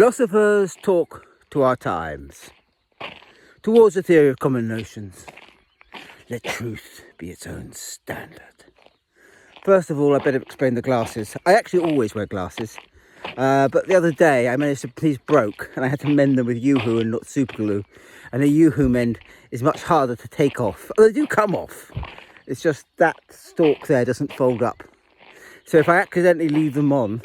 Philosophers talk to our times, towards the theory of common notions. Let truth be its own standard. First of all, I better explain the glasses. I actually always wear glasses, but the other day I managed to, these broke, and I had to mend them with Yoo-hoo and not super glue. And a Yoo-hoo mend is much harder to take off. They do come off. It's just that stalk there doesn't fold up. So if I accidentally leave them on,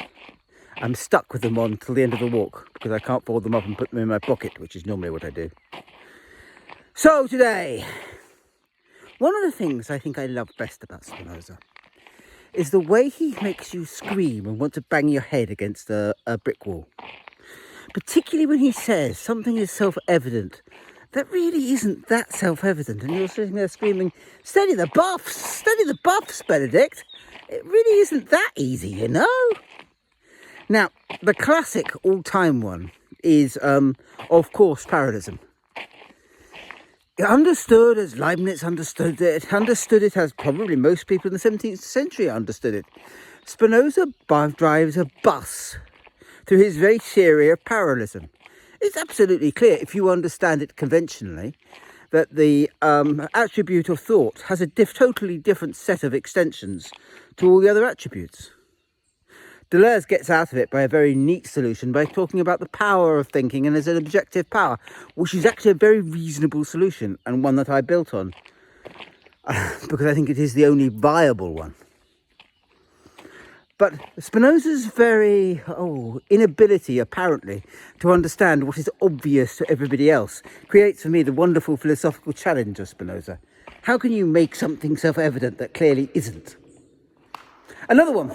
I'm stuck with them on till the end of the walk because I can't fold them up and put them in my pocket, which is normally what I do. So today, one of the things I think I love best about Spinoza is the way he makes you scream and want to bang your head against a brick wall. Particularly when he says something is self-evident that really isn't that self-evident, and you're sitting there screaming, steady the buffs, Benedict. It really isn't that easy, you know? Now, the classic all-time one is, of course, parallelism. Understood as Leibniz understood it as probably most people in the 17th century understood it. Spinoza drives a bus through his very theory of parallelism. It's absolutely clear, if you understand it conventionally, that the attribute of thought has a totally different set of extensions to all the other attributes. Deleuze gets out of it by a very neat solution by talking about the power of thinking and as an objective power, which is actually a very reasonable solution and one that I built on because I think it is the only viable one. But Spinoza's very inability, apparently, to understand what is obvious to everybody else creates for me the wonderful philosophical challenge of Spinoza. How can you make something self-evident that clearly isn't? Another one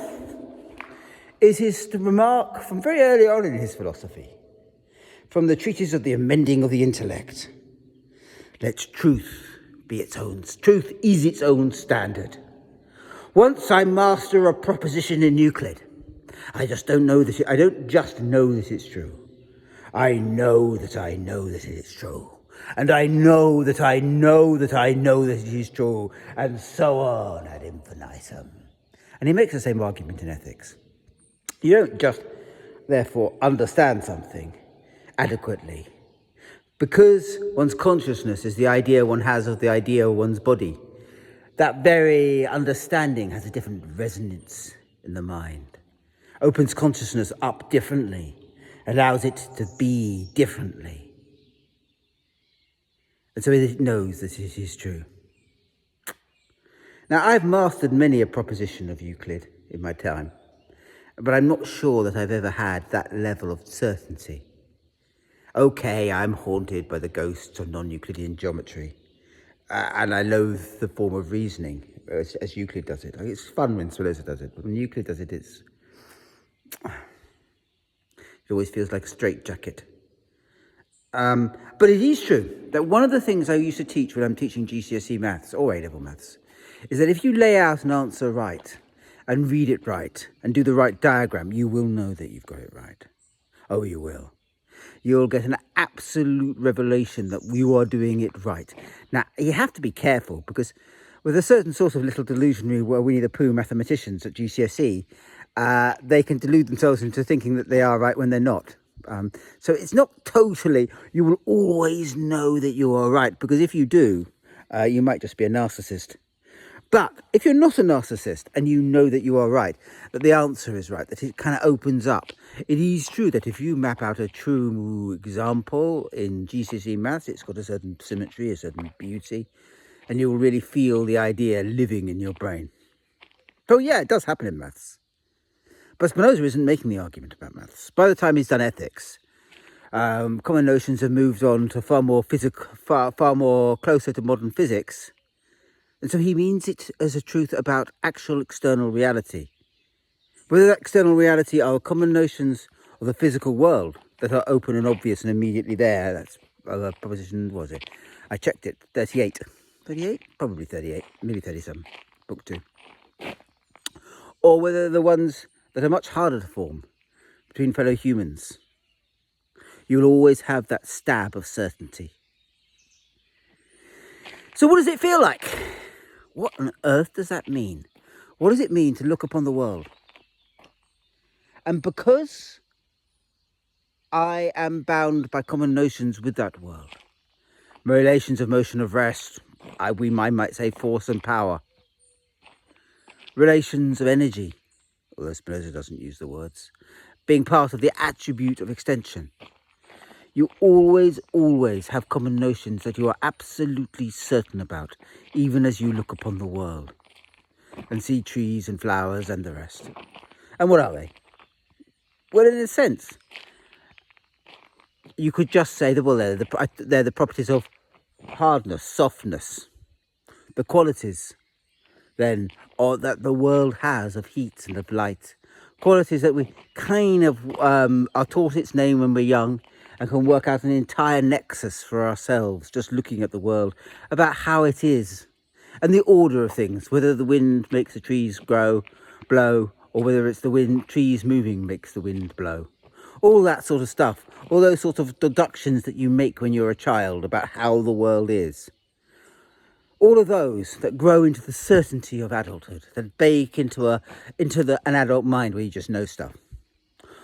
is his remark from very early on in his philosophy, from the treatise of the amending of the intellect. Let truth is its own standard. Once I master a proposition in Euclid, I don't just know that it's true. I know that it is true. And I know that I know that I know that it is true. And so on ad infinitum. And he makes the same argument in ethics. You don't just, therefore, understand something adequately. Because one's consciousness is the idea one has of the idea of one's body, that very understanding has a different resonance in the mind, opens consciousness up differently, allows it to be differently. And so it knows that it is true. Now, I've mastered many a proposition of Euclid in my time, but I'm not sure that I've ever had that level of certainty. Okay, I'm haunted by the ghosts of non-Euclidean geometry, and I loathe the form of reasoning as Euclid does it. It's fun when Spinoza does it, but when Euclid does it, it always feels like a straitjacket. But it is true that one of the things I used to teach when I'm teaching GCSE maths or A-level maths is that if you lay out an answer right, and read it right, and do the right diagram, you will know that you've got it right. Oh, you will. You'll get an absolute revelation that you are doing it right. Now, you have to be careful, because with a certain sort of little delusionary Winnie the Pooh mathematicians at GCSE, they can delude themselves into thinking that they are right when they're not. So it's not totally, you will always know that you are right, because if you do, you might just be a narcissist. But if you're not a narcissist and you know that you are right, that the answer is right, that it kind of opens up, it is true that if you map out a true example in GCSE maths, it's got a certain symmetry, a certain beauty, and you'll really feel the idea living in your brain. So yeah, it does happen in maths. But Spinoza isn't making the argument about maths. By the time he's done ethics, common notions have moved on to far more closer to modern physics. And so he means it as a truth about actual external reality. Whether that external reality are common notions of the physical world that are open and obvious and immediately there. That's proposition, was it? I checked it, 38. 38? Probably 38, maybe 37, book 2. Or whether the ones that are much harder to form between fellow humans. You'll always have that stab of certainty. So what does it feel like? What on earth does that mean? What does it mean to look upon the world? And because I am bound by common notions with that world. My relations of motion of rest, I might say force and power. Relations of energy, although Spinoza doesn't use the words, being part of the attribute of extension. You always have common notions that you are absolutely certain about, even as you look upon the world and see trees and flowers and the rest. And what are they? Well, in a sense, you could just say that, well, they're the properties of hardness, softness, the qualities, then, or that the world has of heat and of light. Qualities that we kind of are taught its name when we're young and can work out an entire nexus for ourselves, just looking at the world, about how it is and the order of things, whether the wind makes the trees blow, or whether it's the trees moving makes the wind blow. All that sort of stuff, all those sort of deductions that you make when you're a child about how the world is. All of those that grow into the certainty of adulthood, that bake into an adult mind where you just know stuff.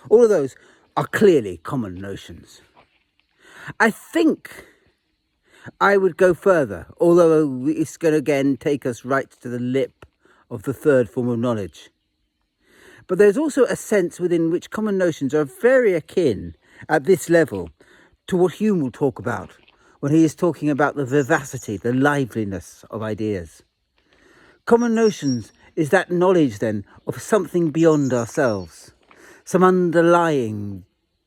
All of those are clearly common notions. I think I would go further, although it's going to again take us right to the lip of the third form of knowledge. But there's also a sense within which common notions are very akin at this level to what Hume will talk about when he is talking about the vivacity, the liveliness of ideas. Common notions is that knowledge then of something beyond ourselves, some underlying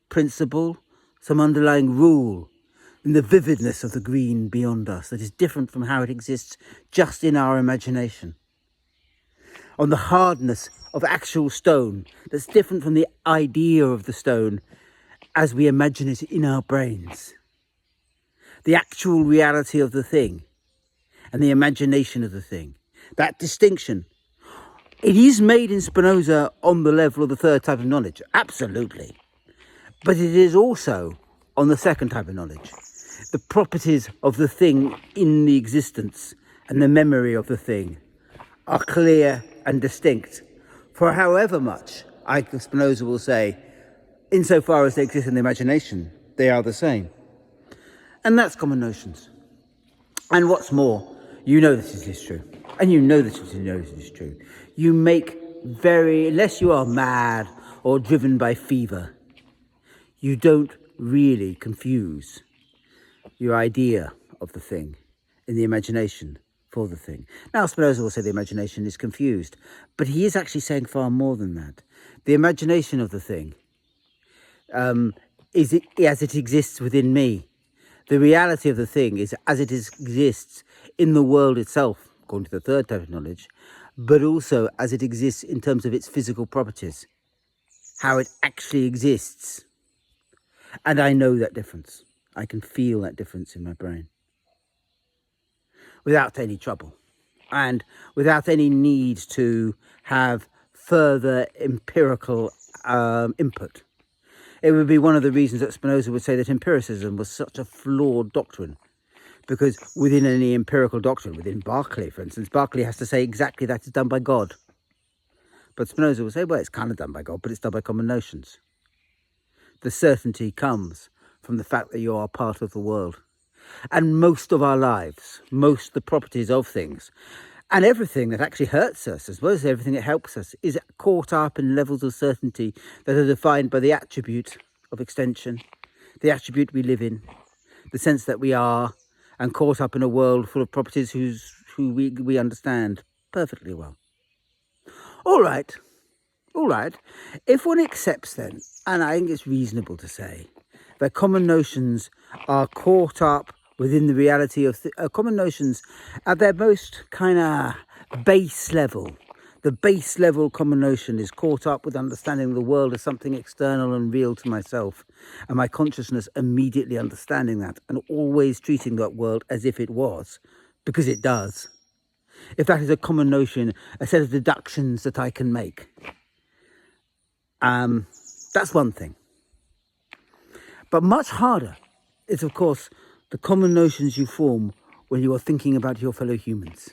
principle, some underlying rule in the vividness of the green beyond us that is different from how it exists just in our imagination. On the hardness of actual stone that's different from the idea of the stone as we imagine it in our brains. The actual reality of the thing and the imagination of the thing. That distinction. It is made in Spinoza on the level of the third type of knowledge, absolutely. But it is also on the second type of knowledge. The properties of the thing in the existence and the memory of the thing are clear and distinct. For however much, Spinoza will say, insofar as they exist in the imagination, they are the same. And that's common notions. And what's more, you know that it is true. And you know that it is true. You make unless you are mad or driven by fever, you don't really confuse your idea of the thing in the imagination for the thing. Now, Spinoza will say the imagination is confused, but he is actually saying far more than that. The imagination of the thing is as it exists within me. The reality of the thing is as it exists in the world itself, according to the third type of knowledge, but also as it exists in terms of its physical properties, how it actually exists. And I know that difference. I can feel that difference in my brain. Without any trouble. And without any need to have further empirical input. It would be one of the reasons that Spinoza would say that empiricism was such a flawed doctrine. Because within any empirical doctrine, within Berkeley, for instance, Berkeley has to say exactly that it's done by God. But Spinoza would say, well, it's kind of done by God, but it's done by common notions. The certainty comes from the fact that you are part of the world. And most of our lives, most of the properties of things, and everything that actually hurts us, as well as everything that helps us, is caught up in levels of certainty that are defined by the attribute of extension, the attribute we live in, the sense that we are, and caught up in a world full of properties who we understand perfectly well. All right. If one accepts then, and I think it's reasonable to say, that common notions are caught up within the reality of common notions at their most kind of base level. The base level common notion is caught up with understanding the world as something external and real to myself, and my consciousness immediately understanding that and always treating that world as if it was, because it does. If that is a common notion, a set of deductions that I can make, that's one thing. But much harder is, of course, the common notions you form when you are thinking about your fellow humans.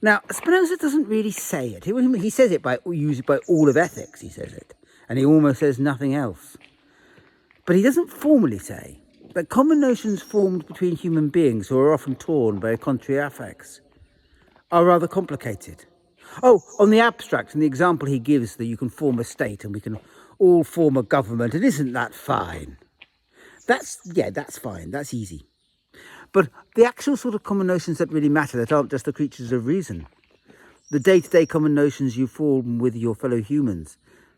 Now, Spinoza doesn't really say it. He says it by all of ethics, he says it. And he almost says nothing else. But he doesn't formally say that common notions formed between human beings who are often torn by contrary affects are rather complicated. Oh, on the abstract, and the example he gives that you can form a state and we can all form a government, and isn't that fine? That's fine, that's easy. But the actual sort of common notions that really matter, that aren't just the creatures of reason, the day-to-day common notions you form with your fellow humans,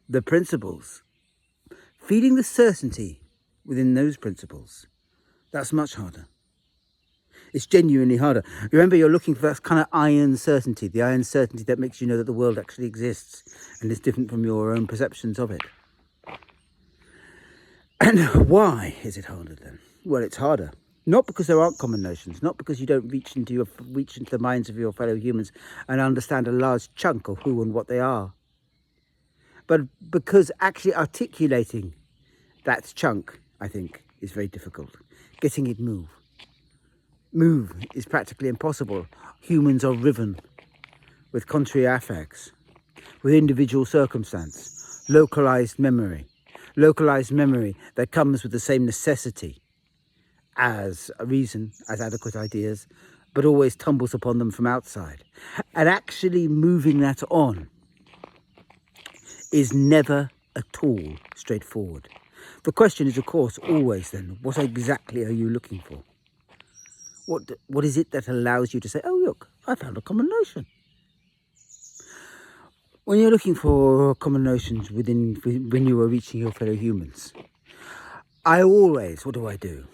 the principles, feeding the certainty within those principles, that's much harder. It's genuinely harder. Remember, you're looking for that kind of iron certainty, the iron certainty that makes you know that the world actually exists and is different from your own perceptions of it. And why is it harder then? Well, it's harder. Not because there aren't common notions, not because you don't reach into the minds of your fellow humans and understand a large chunk of who and what they are, but because actually articulating that chunk, I think, is very difficult. Getting it move is practically impossible. Humans are riven with contrary affects, with individual circumstance, localized memory that comes with the same necessity as a reason, as adequate ideas, but always tumbles upon them from outside. And actually moving that on is never at all straightforward. The question is, of course, always then, what exactly are you looking for? What is it that allows you to say, oh, look, I found a common notion? When you're looking for common notions when you are reaching your fellow humans, what do I do?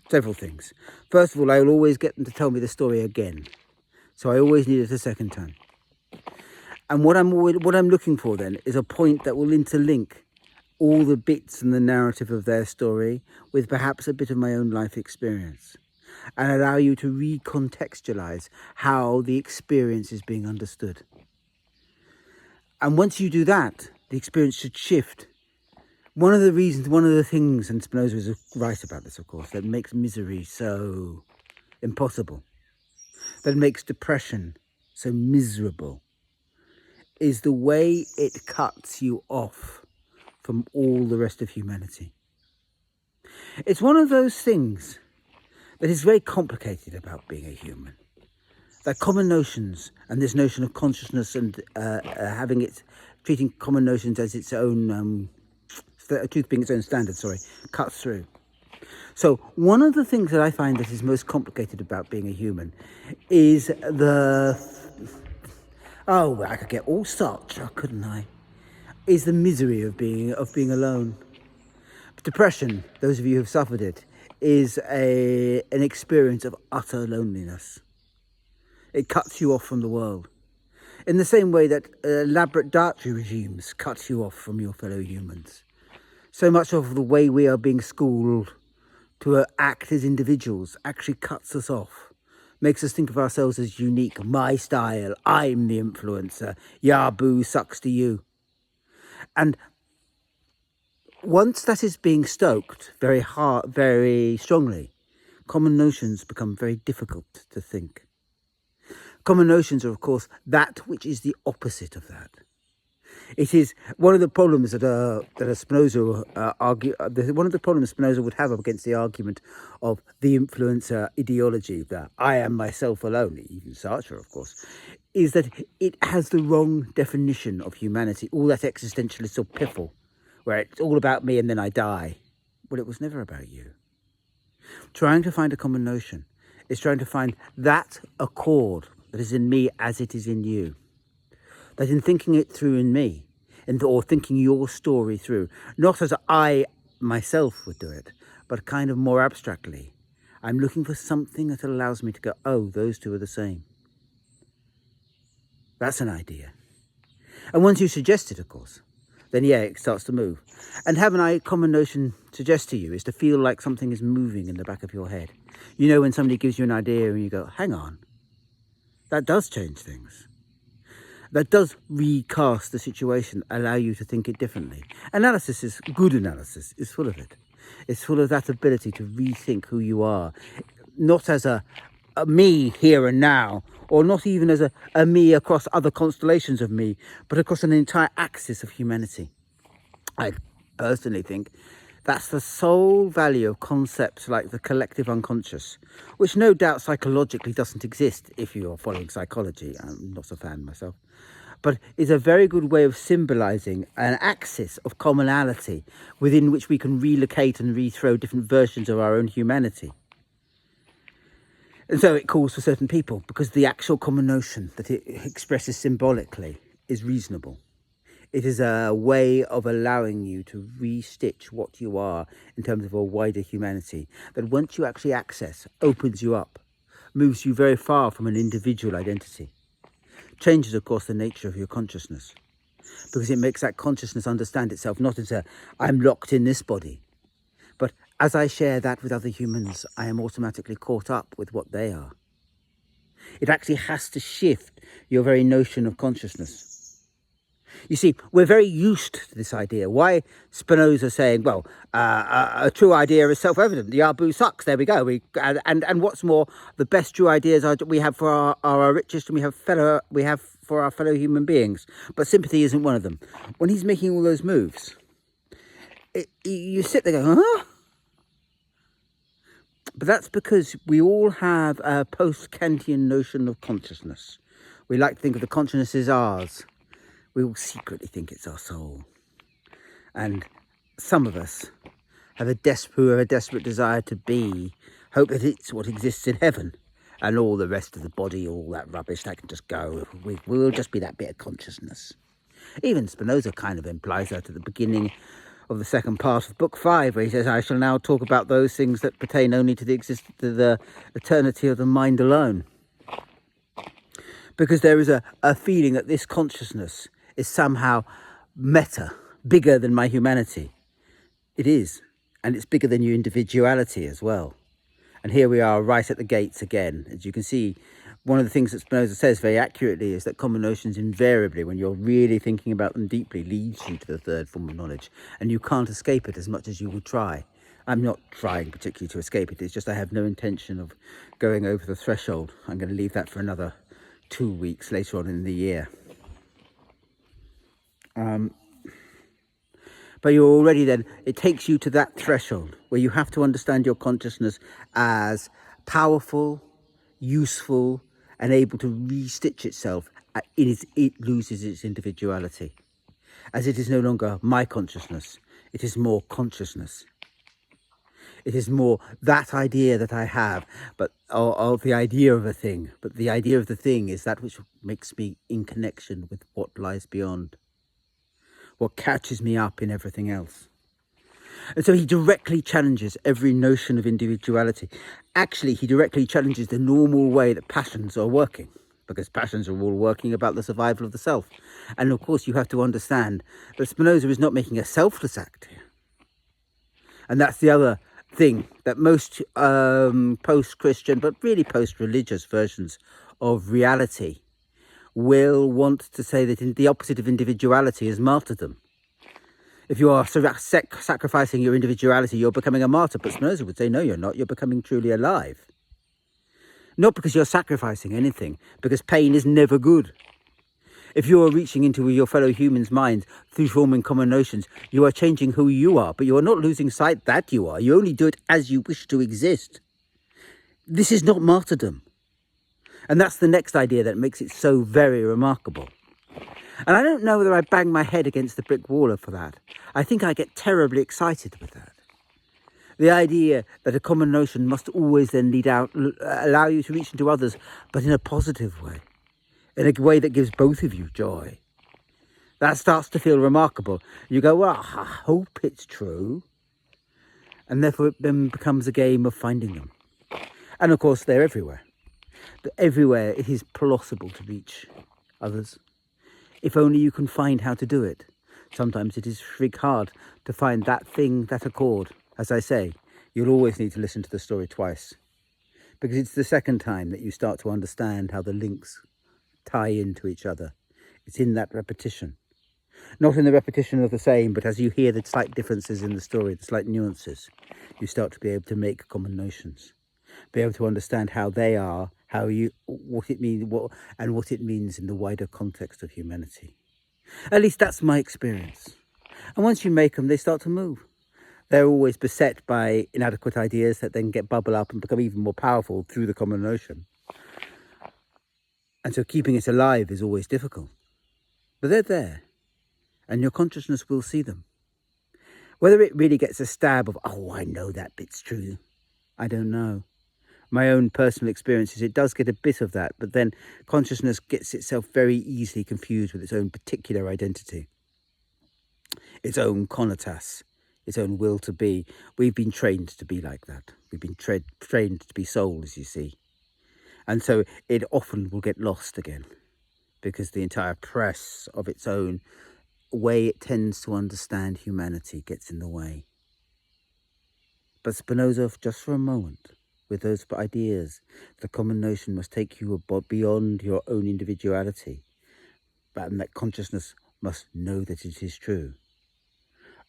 Several things. First of all, I will always get them to tell me the story again. So I always need it a second time. And what I'm looking for then is a point that will interlink all the bits and the narrative of their story with perhaps a bit of my own life experience, and allow you to recontextualize how the experience is being understood. And once you do that, the experience should shift. One of the things, and Spinoza is right about this, of course, that makes misery so impossible, that makes depression so miserable, is the way it cuts you off from all the rest of humanity. It's one of those things that is very complicated about being a human. That common notions and this notion of consciousness and treating common notions as its own, truth being its own standard, cuts through. So one of the things that I find that is most complicated about being a human is I could get all sorts, couldn't I? Is the misery of being alone. Depression, those of you who've suffered it, is an experience of utter loneliness. It cuts you off from the world. In the same way that elaborate dietary regimes cut you off from your fellow humans. So much of the way we are being schooled to act as individuals actually cuts us off. Makes us think of ourselves as unique. My style, I'm the influencer. Yabu sucks to you. And once that is being stoked very strongly, common notions become very difficult to think. Common notions are, of course, that which is the opposite of that. It is one of the problems that Spinoza one of the problems Spinoza would have against the argument of the influencer ideology, that I am myself alone, even Sartre, of course, is that it has the wrong definition of humanity. All that existentialist sort of piffle, where it's all about me and then I die. Well, it was never about you. Trying to find a common notion is trying to find that accord that is in me as it is in you. That in thinking it through in me, or thinking your story through, not as I myself would do it, but kind of more abstractly, I'm looking for something that allows me to go, oh, those two are the same. That's an idea. And once you suggest it, of course, then it starts to move. And having a common notion suggest to you is to feel like something is moving in the back of your head. You know, when somebody gives you an idea and you go, hang on, that does change things. That does recast the situation, allow you to think it differently. Good analysis is full of it. It's full of that ability to rethink who you are, not as a me here and now, or not even as a me across other constellations of me, but across an entire axis of humanity. I personally think That's the sole value of concepts like the collective unconscious, which no doubt psychologically doesn't exist if you're following psychology. I'm not a fan myself. But is a very good way of symbolizing an axis of commonality within which we can relocate and rethrow different versions of our own humanity. And so it calls for certain people because the actual common notion that it expresses symbolically is reasonable. It is a way of allowing you to restitch what you are in terms of a wider humanity that once you actually access, opens you up, moves you very far from an individual identity. Changes, of course, the nature of your consciousness because it makes that consciousness understand itself not as I'm locked in this body, but as I share that with other humans, I am automatically caught up with what they are. It actually has to shift your very notion of consciousness. You see, we're very used to this idea. Why Spinoza saying, well, a true idea is self-evident. The Yabu sucks. There we go. And what's more, the best true ideas we have for our richest, and we have for our fellow human beings. But sympathy isn't one of them. When he's making all those moves, you sit there going, huh? But that's because we all have a post-Kantian notion of consciousness. We like to think of the consciousness as ours. We all secretly think it's our soul. And some of us have a desperate desire to hope that it's what exists in heaven. And all the rest of the body, all that rubbish, that can just go. We'll just be that bit of consciousness. Even Spinoza kind of implies that at the beginning of the second part of Book 5, where he says, I shall now talk about those things that pertain only to the eternity of the mind alone. Because there is a feeling that this consciousness is somehow meta, bigger than my humanity. It is, and it's bigger than your individuality as well. And here we are right at the gates again. As you can see, one of the things that Spinoza says very accurately is that common notions invariably, when you're really thinking about them deeply, leads you to the third form of knowledge, and you can't escape it as much as you would try. I'm not trying particularly to escape it, it's just I have no intention of going over the threshold. I'm going to leave that for another 2 weeks later on in the year. But you're already then, it takes you to that threshold where you have to understand your consciousness as powerful, useful, and able to restitch itself. It loses its individuality. As it is no longer my consciousness, it is more consciousness. It is more that idea that I have, but of the idea of a thing. But the idea of the thing is that which makes me in connection with what lies beyond, what catches me up in everything else. And so he directly challenges every notion of individuality. Actually, he directly challenges the normal way that passions are working, because passions are all working about the survival of the self. And of course, you have to understand that Spinoza is not making a selfless act here. And that's the other thing that most post-Christian, but really post-religious versions of reality will want to say that the opposite of individuality is martyrdom. If you are sacrificing your individuality, you're becoming a martyr. But Spinoza would say, no, you're not. You're becoming truly alive. Not because you're sacrificing anything, because pain is never good. If you are reaching into your fellow humans' minds through forming common notions, you are changing who you are, but you are not losing sight that you are. You only do it as you wish to exist. This is not martyrdom. And that's the next idea that makes it so very remarkable. And I don't know whether I bang my head against the brick wall for that. I think I get terribly excited with that. The idea that a common notion must always then allow you to reach into others, but in a positive way, in a way that gives both of you joy. That starts to feel remarkable. You go, well, I hope it's true. And therefore it then becomes a game of finding them. And of course, they're everywhere. Everywhere it is plausible to reach others, if only you can find how to do it. Sometimes it is frig hard to find that thing, that accord. As I say, you'll always need to listen to the story twice, because it's the second time that you start to understand how the links tie into each other. It's in that repetition. Not in the repetition of the same, but as you hear the slight differences in the story, the slight nuances, you start to be able to make common notions, be able to understand how they are, what it means in the wider context of humanity. At least that's my experience. And once you make them, they start to move. They're always beset by inadequate ideas that then bubble up and become even more powerful through the common notion. And so keeping it alive is always difficult. But they're there, and your consciousness will see them. Whether it really gets a stab of, oh, I know that bit's true, I don't know. My own personal experiences, it does get a bit of that, but then consciousness gets itself very easily confused with its own particular identity, its own conatas, its own will to be. We've been trained to be like that. We've been trained to be souls, you see. And so it often will get lost again, because the entire press of its own way it tends to understand humanity gets in the way. But Spinoza, just for a moment, with those ideas, the common notion must take you beyond your own individuality, and that consciousness must know that it is true,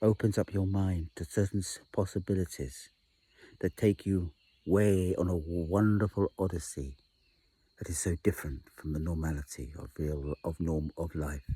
opens up your mind to certain possibilities that take you way on a wonderful odyssey that is so different from the normality of life.